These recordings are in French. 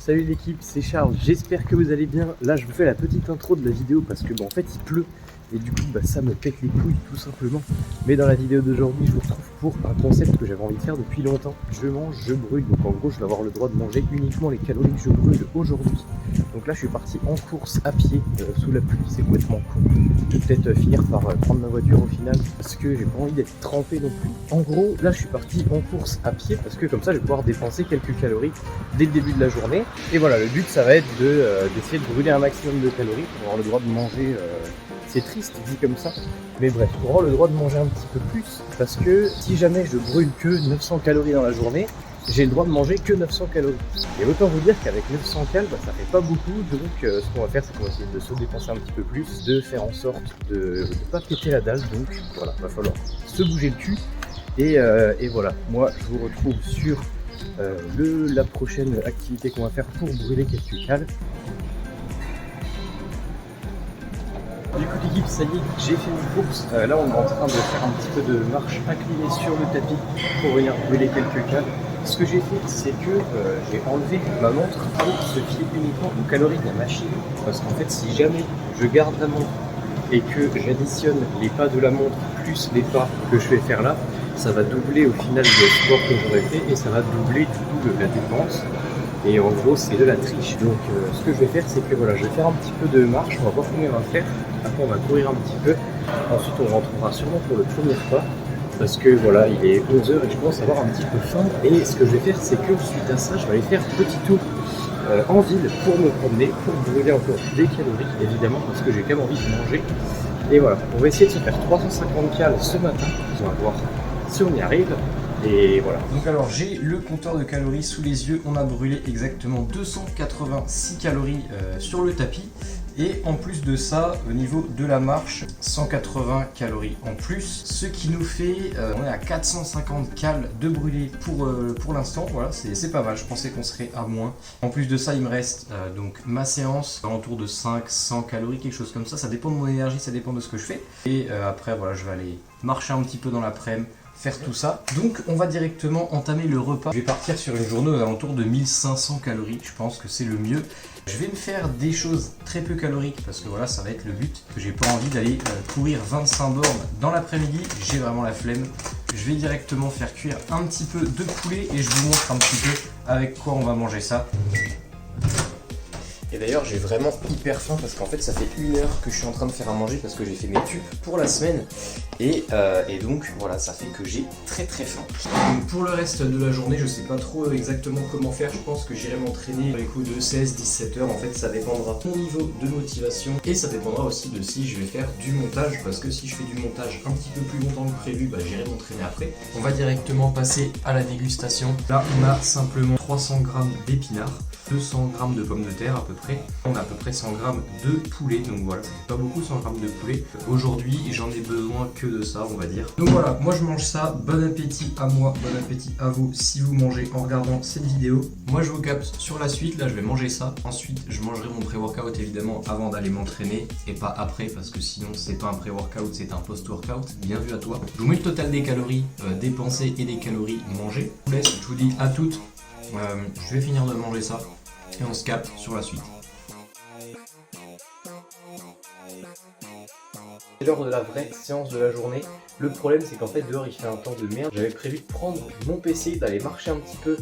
Salut l'équipe, c'est Charles, j'espère que vous allez bien. Là je vous fais la petite intro de la vidéo parce que en fait il pleut et du coup ça me pète les couilles tout simplement. Mais dans la vidéo d'aujourd'hui je vous retrouve pour un concept que j'avais envie de faire depuis longtemps. Je mange, je brûle, donc en gros je vais avoir le droit de manger uniquement les calories que je brûle aujourd'hui. Donc là je suis parti en course à pied sous la pluie, c'est complètement con. Je vais peut-être finir par prendre ma voiture au final parce que j'ai pas envie d'être trempé non plus. En gros là je suis parti en course à pied parce que comme ça je vais pouvoir dépenser quelques calories dès le début de la journée. Et voilà, le but ça va être d'essayer de brûler un maximum de calories pour avoir le droit de manger. C'est triste dit comme ça, mais bref, pour avoir le droit de manger un petit peu plus, parce que si jamais je brûle que 900 calories dans la journée, j'ai le droit de manger que 900 calories. Et autant vous dire qu'avec 900 calories, ça fait pas beaucoup, donc ce qu'on va faire, c'est qu'on va essayer de se dépenser un petit peu plus, de faire en sorte de ne pas péter la dalle, donc voilà, va falloir se bouger le cul. Et voilà, moi je vous retrouve sur la prochaine activité qu'on va faire pour brûler quelques calories. Du coup l'équipe, ça y est, j'ai fait une course. Là on est en train de faire un petit peu de marche inclinée sur le tapis pour venir brûler quelques calories. Ce que j'ai fait, c'est que j'ai enlevé ma montre pour se fier uniquement aux calories de la machine. Parce qu'en fait, si jamais je garde la montre et que j'additionne les pas de la montre plus les pas que je vais faire là, ça va doubler au final le sport que j'aurais fait et ça va doubler du coup la dépense. Et en gros c'est de la triche. Donc ce que je vais faire, c'est que voilà, je vais faire un petit peu de marche, on va voir combien on va faire. Après on va courir un petit peu. Ensuite on rentrera sûrement pour le premier repas. Parce que voilà, il est 11h et je commence à avoir un petit peu faim. Et ce que je vais faire, c'est que suite à ça, je vais aller faire un petit tour en ville pour me promener, pour brûler encore des calories, évidemment, parce que j'ai quand même envie de manger. Et voilà, on va essayer de se faire 350 calories ce matin. On va voir si on y arrive. Et voilà. Donc alors j'ai le compteur de calories sous les yeux. On a brûlé exactement 286 calories sur le tapis. Et en plus de ça, au niveau de la marche, 180 calories en plus. Ce qui nous fait, on est à 450 calories de brûlé pour l'instant. Voilà, c'est pas mal. Je pensais qu'on serait à moins. En plus de ça, il me reste donc ma séance, autour de 500 calories, quelque chose comme ça. Ça dépend de mon énergie, ça dépend de ce que je fais. Et après, voilà, je vais aller marcher un petit peu dans l'après-midi, faire tout ça. Donc on va directement entamer le repas. Je vais partir sur une journée aux alentours de 1500 calories. Je pense que c'est le mieux. Je vais me faire des choses très peu caloriques parce que voilà, ça va être le but. Que j'ai pas envie d'aller courir 25 bornes dans l'après-midi. J'ai vraiment la flemme. Je vais directement faire cuire un petit peu de poulet et je vous montre un petit peu avec quoi on va manger ça. Et d'ailleurs j'ai vraiment hyper faim parce qu'en fait ça fait 1 heure que je suis en train de faire à manger parce que j'ai fait mes tubes pour la semaine et donc voilà, ça fait que j'ai très faim. Donc pour le reste de la journée, je sais pas trop exactement comment faire. Je pense que j'irai m'entraîner les coups de 16-17 heures. En fait ça dépendra de mon niveau de motivation et ça dépendra aussi de si je vais faire du montage, parce que si je fais du montage un petit peu plus longtemps que prévu, j'irai m'entraîner après. On va directement passer à la dégustation. Là on a simplement 300 g d'épinards, 200 g de pommes de terre à peu près. On a à peu près 100 g de poulet, donc voilà, ça fait pas beaucoup 100 g de poulet. Aujourd'hui j'en ai besoin que de ça, on va dire. Donc voilà, moi je mange ça, bon appétit à moi, bon appétit à vous si vous mangez en regardant cette vidéo. Moi je vous capte sur la suite, là je vais manger ça. Ensuite je mangerai mon pré-workout évidemment avant d'aller m'entraîner et pas après, parce que sinon c'est pas un pré-workout, c'est un post-workout. Bien vu à toi. Je vous mets le total des calories dépensées et des calories mangées. Je vous laisse, je vous dis à toutes. Je vais finir de manger ça et on se capte sur la suite. C'est l'heure de la vraie séance de la journée. Le problème c'est qu'en fait dehors il fait un temps de merde. J'avais prévu de prendre mon PC, d'aller marcher un petit peu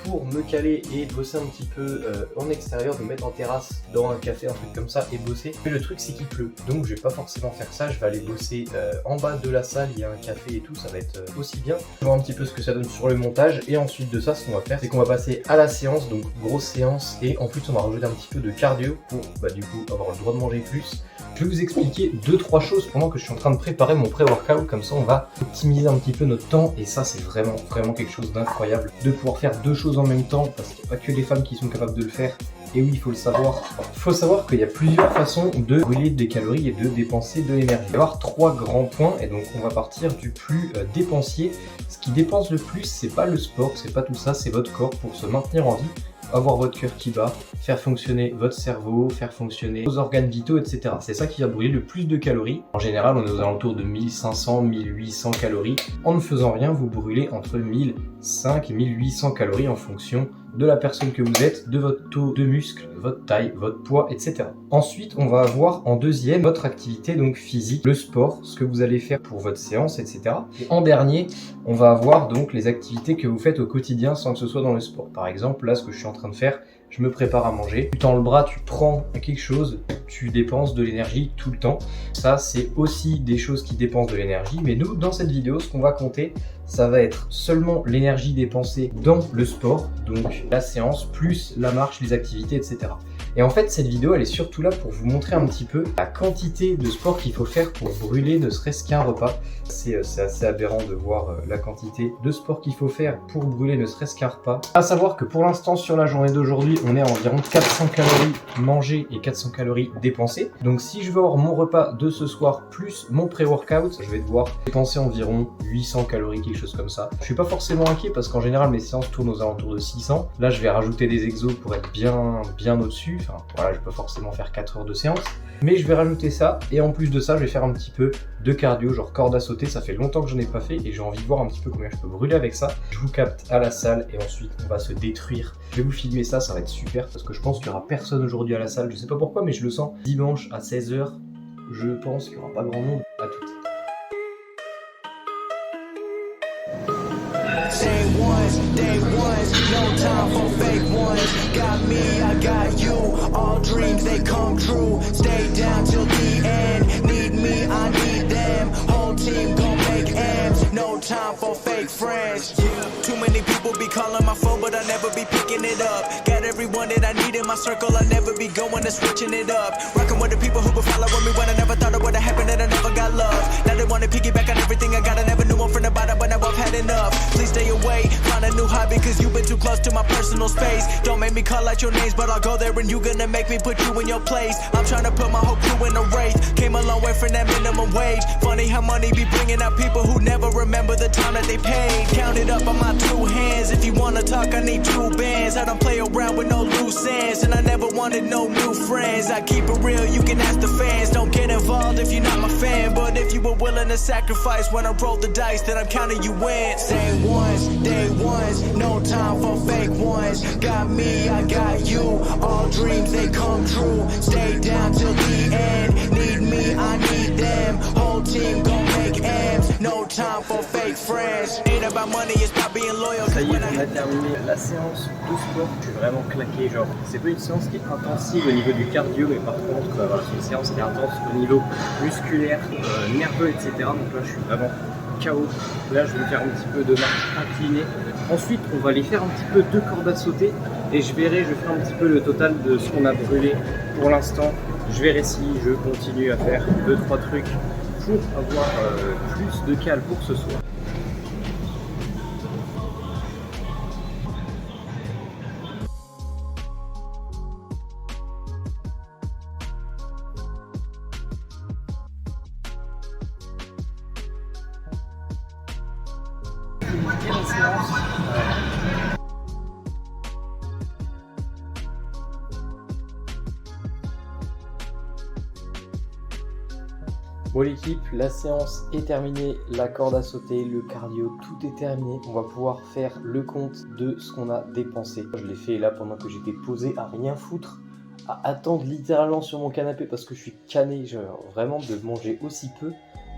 pour me caler et bosser un petit peu en extérieur, de me mettre en terrasse dans un café, un truc comme ça et bosser. Mais le truc c'est qu'il pleut, donc je vais pas forcément faire ça. Je vais aller bosser en bas de la salle, il y a un café et tout, ça va être aussi bien. Je vais voir un petit peu ce que ça donne sur le montage et ensuite de ça ce qu'on va faire c'est qu'on va passer à la séance, donc grosse séance, et en plus on va rajouter un petit peu de cardio pour du coup avoir le droit de manger plus. Je vais vous expliquer 2-3 choses pendant que je suis en train de préparer mon pré-workout, comme ça on va optimiser un petit peu notre temps et ça c'est vraiment quelque chose d'incroyable de pouvoir faire 2 choses en même temps, parce qu'il n'y a pas que les femmes qui sont capables de le faire. Et oui, il faut le savoir. Il faut savoir qu'il y a plusieurs façons de brûler des calories et de dépenser de l'énergie. Il va y avoir 3 grands points et donc on va partir du plus dépensier. Ce qui dépense le plus, c'est pas le sport, c'est pas tout ça, c'est votre corps pour se maintenir en vie. Avoir votre cœur qui bat, faire fonctionner votre cerveau, faire fonctionner vos organes vitaux, etc. C'est ça qui va brûler le plus de calories. En général, on est aux alentours de 1500-1800 calories. En ne faisant rien, vous brûlez entre 1000 1500 et 1800 calories en fonction de la personne que vous êtes, de votre taux de muscle, votre taille, votre poids, etc. Ensuite, on va avoir en deuxième votre activité donc physique, le sport, ce que vous allez faire pour votre séance, etc. Et en dernier, on va avoir donc les activités que vous faites au quotidien sans que ce soit dans le sport. Par exemple, là, ce que je suis en train de faire, je me prépare à manger. Tu tends le bras, tu prends quelque chose, tu dépenses de l'énergie tout le temps. Ça, c'est aussi des choses qui dépensent de l'énergie. Mais nous, dans cette vidéo, ce qu'on va compter, ça va être seulement l'énergie dépensée dans le sport, donc la séance, plus la marche, les activités, etc. Et en fait, cette vidéo, elle est surtout là pour vous montrer un petit peu la quantité de sport qu'il faut faire pour brûler ne serait-ce qu'un repas. C'est assez aberrant de voir la quantité de sport qu'il faut faire pour brûler ne serait-ce qu'un repas. À savoir que pour l'instant, sur la journée d'aujourd'hui, on est à environ 400 calories mangées et 400 calories dépensées. Donc si je veux avoir mon repas de ce soir plus mon pré-workout, je vais devoir dépenser environ 800 calories, quelque chose comme ça. Je suis pas forcément inquiet parce qu'en général, mes séances tournent aux alentours de 600. Là, je vais rajouter des exos pour être bien au-dessus. Enfin, voilà, je peux forcément faire 4 heures de séance, mais je vais rajouter ça, et en plus de ça, je vais faire un petit peu de cardio, genre corde à sauter. Ça fait longtemps que je n'en ai pas fait, et j'ai envie de voir un petit peu combien je peux brûler avec ça. Je vous capte à la salle, et ensuite, on va se détruire. Je vais vous filmer ça, ça va être super, parce que je pense qu'il n'y aura personne aujourd'hui à la salle. Je sais pas pourquoi, mais je le sens. Dimanche à 16h, je pense qu'il n'y aura pas grand monde. À toutes. Same ones, day ones, no time for fake ones. Got me, I got you. All dreams they come true. Stay down till the end. Need me, I need them. Whole team gon' make M's. No time for fake friends. Too many people be calling my phone, but I never be picking it up. Got everyone that I need in my circle. I never be going and switching it up. Rocking with the people who been following me when I never thought it would have happened and I never got love. Now they wanna piggyback on everything I got. I never knew one from the bottom, but now I've had enough. Please stay away, find a new hobby, cause you've been too close to my personal space. Don't make me call out your names, but I'll go there and you gonna make me put you in your place. I'm trying to put my whole crew in a race. Came a long way from that minimum wage. Funny how money be bringing out people who never remember the time that they paid. Count it up on my two hands. If you wanna talk, I need two bands. I don't play around with no loose ends, and I never wanted no new friends. I keep it real, you can ask the fans. Don't get involved if you're not my fan, but if you were willing to sacrifice when I roll the dice, then I'm counting you in. Same ones, day ones, no time for fake ones. Got me, I got you. All dreams they come true. Stay down till the end. Need me, I need them. Whole team gon' make M's. No time for fake friends. Ain't about money, it's about being loyal. Ça y est, on a terminé la séance de sport. Je suis vraiment claqué. Genre, c'est pas une séance qui est intensive au niveau du cardio, mais par contre, voilà, c'est une séance qui est intense au niveau musculaire, nerveux, etc. Donc là, je suis vraiment KO. Là, je vais faire un petit peu de marche inclinée. Ensuite, on va aller faire un petit peu de corde à sauter et je verrai, je ferai un petit peu le total de ce qu'on a brûlé pour l'instant. Je verrai si je continue à faire 2-3 trucs pour avoir plus de cale pour ce soir. Bon l'équipe, la séance est terminée, la corde à sauter, le cardio, tout est terminé. On va pouvoir faire le compte de ce qu'on a dépensé. Je l'ai fait là pendant que j'étais posé à rien foutre, à attendre littéralement sur mon canapé parce que je suis cané, genre vraiment de manger aussi peu.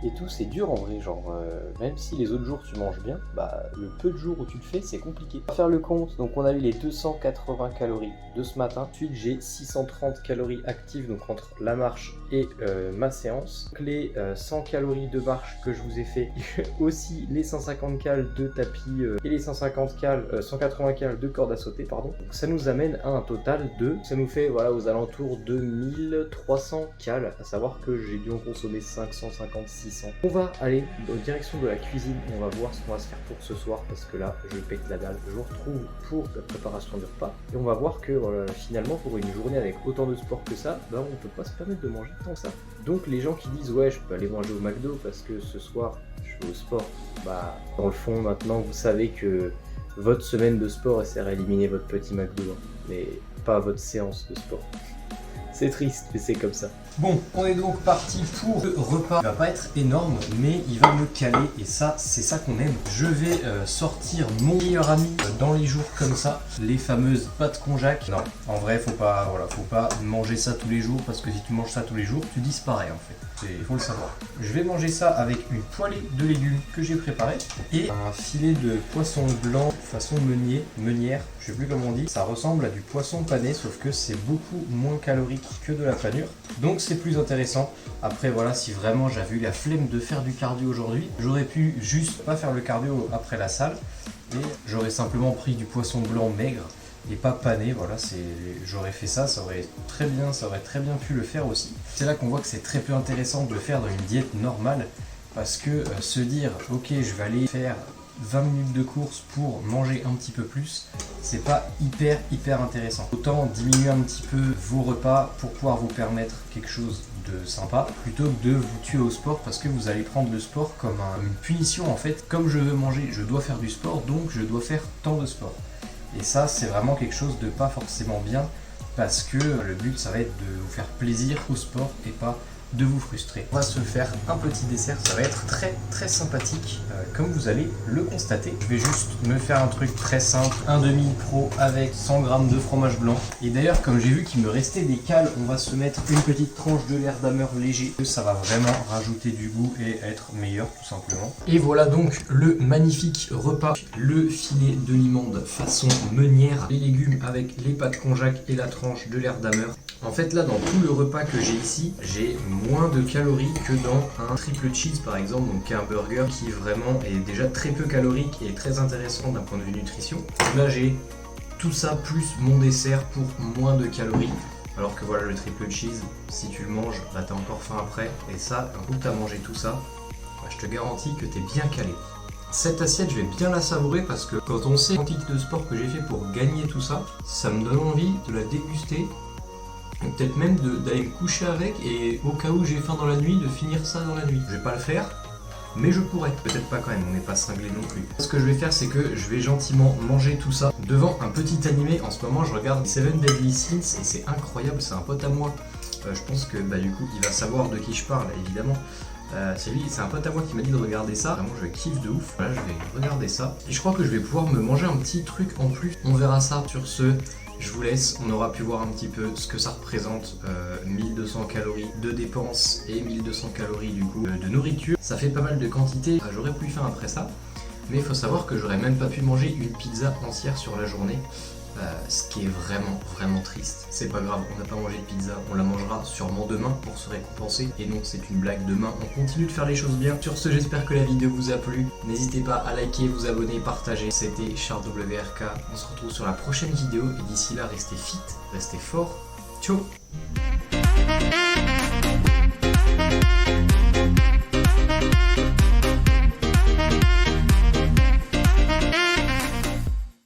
Et tout, c'est dur en vrai, genre même si les autres jours tu manges bien, bah le peu de jours où tu le fais, c'est compliqué. On va faire le compte, donc on a eu les 280 calories de ce matin. Ensuite j'ai 630 calories actives, donc entre la marche et ma séance. Donc, les 100 calories de marche que je vous ai fait, aussi les 150 cales de tapis et les 150 cales, 180 cales de corde à sauter, pardon. Donc ça nous amène à un total de, ça nous fait voilà aux alentours de 1300 cales, à savoir que j'ai dû en consommer 556. On va aller en direction de la cuisine et on va voir ce qu'on va se faire pour ce soir parce que là je pète la dalle. Je vous retrouve pour la préparation du repas et on va voir que voilà, finalement pour une journée avec autant de sport que ça, bah, on peut pas se permettre de manger tant que ça. Donc les gens qui disent ouais je peux aller manger au McDo parce que ce soir je vais au sport, bah dans le fond maintenant vous savez que votre semaine de sport elle sert à éliminer votre petit McDo, hein, mais pas votre séance de sport. C'est triste, mais c'est comme ça. Bon, on est donc parti pour le repas. Il va pas être énorme, mais il va me caler et ça, c'est ça qu'on aime. Je vais sortir mon meilleur ami dans les jours comme ça, les fameuses pâtes konjac. Non, en vrai, faut pas manger ça tous les jours parce que si tu manges ça tous les jours, tu disparais en fait. Il faut le savoir. Je vais manger ça avec une poêlée de légumes que j'ai préparée et un filet de poisson blanc façon meunière, je sais plus comment on dit. Ça ressemble à du poisson pané, sauf que c'est beaucoup moins calorique que de la panure. Donc c'est plus intéressant. Après voilà, si vraiment j'avais eu la flemme de faire du cardio aujourd'hui, j'aurais pu juste pas faire le cardio après la salle et j'aurais simplement pris du poisson blanc maigre et pas pané. Voilà, j'aurais fait ça, ça aurait très bien pu le faire aussi. C'est là qu'on voit que c'est très peu intéressant de le faire dans une diète normale parce que se dire ok, je vais aller faire 20 minutes de course pour manger un petit peu plus, c'est pas hyper intéressant. Autant diminuer un petit peu vos repas pour pouvoir vous permettre quelque chose de sympa plutôt que de vous tuer au sport parce que vous allez prendre le sport comme une punition en fait. Comme je veux manger, je dois faire du sport, donc je dois faire tant de sport. Et ça, c'est vraiment quelque chose de pas forcément bien parce que le but, ça va être de vous faire plaisir au sport et pas de vous frustrer. On va se faire un petit dessert, ça va être très sympathique comme vous allez le constater. Je vais juste me faire un truc très simple, un demi pro avec 100 g de fromage blanc. Et d'ailleurs, comme j'ai vu qu'il me restait des cales, on va se mettre une petite tranche de l'air d'ameur léger. Ça va vraiment rajouter du goût et être meilleur tout simplement. Et voilà donc le magnifique repas, le filet de limande façon meunière, les légumes avec les pâtes konjac et la tranche de l'air d'ameur. En fait là, dans tout le repas que j'ai ici, j'ai moins de calories que dans un triple cheese par exemple, donc qui est un burger qui vraiment est déjà très peu calorique et très intéressant d'un point de vue nutrition. Donc là j'ai tout ça plus mon dessert pour moins de calories. Alors que voilà, le triple cheese, si tu le manges, bah t'as encore faim après. Et ça, un coup que t'as mangé tout ça, bah, je te garantis que t'es bien calé. Cette assiette, je vais bien la savourer parce que quand on sait la quantité de sport que j'ai fait pour gagner tout ça, ça me donne envie de la déguster. Peut-être même d'aller me coucher avec et au cas où j'ai faim dans la nuit, de finir ça dans la nuit. Je vais pas le faire, mais je pourrais. Peut-être pas quand même, on n'est pas cinglé non plus. Ce que je vais faire, c'est que je vais gentiment manger tout ça devant un petit animé. En ce moment, je regarde Seven Deadly Sins et c'est incroyable, c'est un pote à moi. Je pense que bah, du coup, il va savoir de qui je parle, évidemment. C'est un pote à moi qui m'a dit de regarder ça. Vraiment, je kiffe de ouf. Voilà, je vais regarder ça. Et je crois que je vais pouvoir me manger un petit truc en plus. On verra ça. Sur ce, je vous laisse. On aura pu voir un petit peu ce que ça représente. 1200 calories de dépenses et 1200 calories du coup de nourriture. Ça fait pas mal de quantité. J'aurais plus faim après ça. Mais il faut savoir que j'aurais même pas pu manger une pizza entière sur la journée. Ce qui est vraiment triste. C'est pas grave, on n'a pas mangé de pizza, on la mangera sûrement demain pour se récompenser. Et non, c'est une blague, demain on continue de faire les choses bien. Sur ce, j'espère que la vidéo vous a plu. N'hésitez pas à liker, vous abonner, partager. C'était Charles WRK, on se retrouve sur la prochaine vidéo. Et d'ici là, restez fit, restez fort. Ciao.